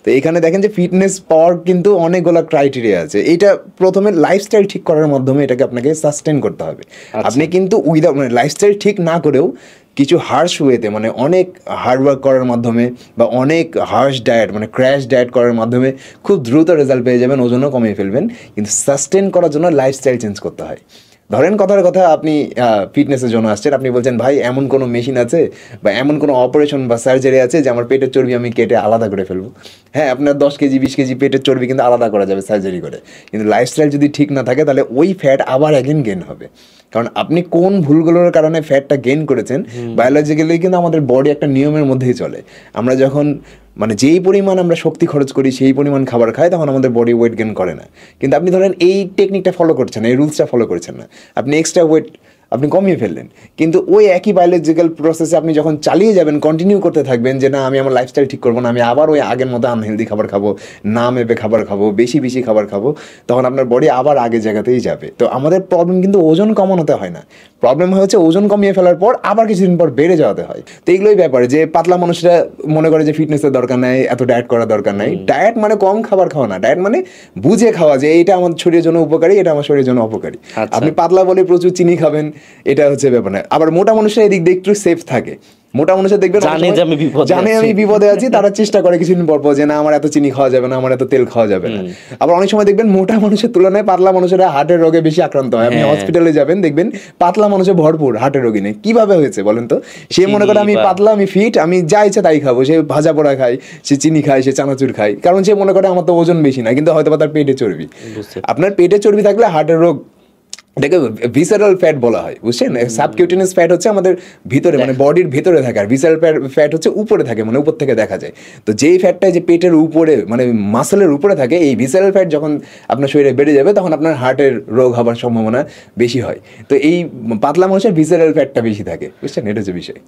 তো এখানে দেখেন যে ফিটনেস পাওয়ার কিন্তু অনেকগুলো ক্রাইটেরিয়া আছে। এটা প্রথমে লাইফস্টাইল ঠিক করার মাধ্যমে এটাকে আপনাকে সাস্টেন করতে হবে। আপনি কিন্তু উইদাউট মানে লাইফস্টাইল ঠিক না করেও কিছু হার্শ ওয়েতে মানে অনেক হার্ডওয়ার্ক করার মাধ্যমে বা অনেক হার্শ ডায়েট মানে ক্র্যাশ ডায়েট করার মাধ্যমে খুব দ্রুত রেজাল্ট পেয়ে যাবেন, ওজনও কমিয়ে ফেলবেন। কিন্তু সাস্টেন করার জন্য লাইফস্টাইল চেঞ্জ করতে হয়। ধরেন কথার কথা আপনি ফিটনেসের জন্য আসছেন, আপনি বলছেন ভাই এমন কোনো মেশিন আছে বা এমন কোনো অপারেশন বা সার্জারি আছে যে আমার পেটের চর্বি আমি কেটে আলাদা করে ফেলবো। হ্যাঁ, আপনার 10 কেজি 20 কেজি পেটের চর্বি কিন্তু আলাদা করা যাবে সার্জারি করে, কিন্তু লাইফস্টাইল যদি ঠিক না থাকে তাহলে ওই ফ্যাট আবার অ্যাগেন গেন হবে। কারণ আপনি কোন ভুলগুলোর কারণে ফ্যাটটা গেইন করেছেন, বায়োলজিক্যালি কিন্তু আমাদের বডি একটা নিয়মের মধ্যেই চলে। আমরা যখন মানে যেই পরিমাণ আমরা শক্তি খরচ করি সেই পরিমাণ খাবার খাই, তখন আমাদের বডি ওয়েট গেইন করে না। কিন্তু আপনি ধরেন এই টেকনিকটা ফলো করছেন না, এই রুলসটা ফলো করছেন না, আপনি এক্সট্রা ওয়েট আপনি কমিয়ে ফেললেন, কিন্তু ওই একই বায়োলজিক্যাল প্রসেসে আপনি যখন চালিয়ে যাবেন, কন্টিনিউ করতে থাকবেন যে না আমি আমার লাইফস্টাইল ঠিক করবো না, আমি আবার ওই আগের মতো আনহেলদি খাবার খাবো, না মেপে খাবার খাবো, বেশি বেশি খাবার খাবো, তখন আপনার বডি আবার আগের জায়গাতেই যাবে। তো আমাদের প্রবলেম কিন্তু ওজন কমানোতে হয় না, প্রবলেম হচ্ছে ওজন কমিয়ে ফেলার পর আবার কিছুদিন পর বেড়ে যাওয়াতে হয়। তো এইগুলোই ব্যাপার যে পাতলা মানুষরা মনে করে যে ফিটনেসের দরকার নাই, এত ডায়েট করার দরকার নাই। ডায়েট মানে কম খাবার খাওয়া না, ডায়েট মানে বুঝে খাওয়া যে এইটা আমার শরীরের জন্য উপকারী, এটা আমার শরীরের জন্য অপকারী। আপনি পাতলা বলে প্রচুর চিনি খাবেন, এটা হচ্ছে ব্যাপার না। আবার মোটা মানুষরা এদিক দিয়ে একটু সেফ থাকে, মোটা মানুষের দেখবেন জানে আমি বিপদে আছি, তারা চেষ্টা করে কিছুদিন পর যে না আমার এত চিনি খাওয়া যাবে না, আমার এত তেল খাওয়া যাবে না। আবার অনেক সময় দেখবেন মোটা মানুষের তুলনায় পাতলা মানুষেরা হার্টের রোগে বেশি আক্রান্ত হয়। আপনি হসপিটালে যাবেন দেখবেন পাতলা মানুষের ভরপুর হার্টের রোগী নেই। কিভাবে হয়েছে বলেন তো? সে মনে করে আমি পাতলা, আমি ফিট, আমি যা ইচ্ছা তাই খাবো। সে ভাজা পোড়া খায়, সে চিনি খায়, সে চানাচুর খায়, কারণ সে মনে করে আমার তো ওজন বেশি না, কিন্তু হয়তো বা তার পেটে চর্বি। আপনার পেটে চর্বি থাকলে হার্টের রোগ, এটাকে ভিসারাল ফ্যাট বলা হয়, বুঝছেন? সাবকিউটেনিয়াস ফ্যাট হচ্ছে আমাদের ভিতরে মানে বডির ভিতরে থাকে, আর ভিসারাল ফ্যাট হচ্ছে উপরে থাকে, মানে উপর থেকে দেখা যায়। তো যেই ফ্যাটটা যে পেটের উপরে মানে মাসেলের উপরে থাকে, এই ভিসারাল ফ্যাট যখন আপনার শরীরে বেড়ে যাবে তখন আপনার হার্টের রোগ হওয়ার সম্ভাবনা বেশি হয়। তো এই পাতলা মানুষের ভিসারাল ফ্যাটটা বেশি থাকে, বুঝছেন? এটা হচ্ছে বিষয়।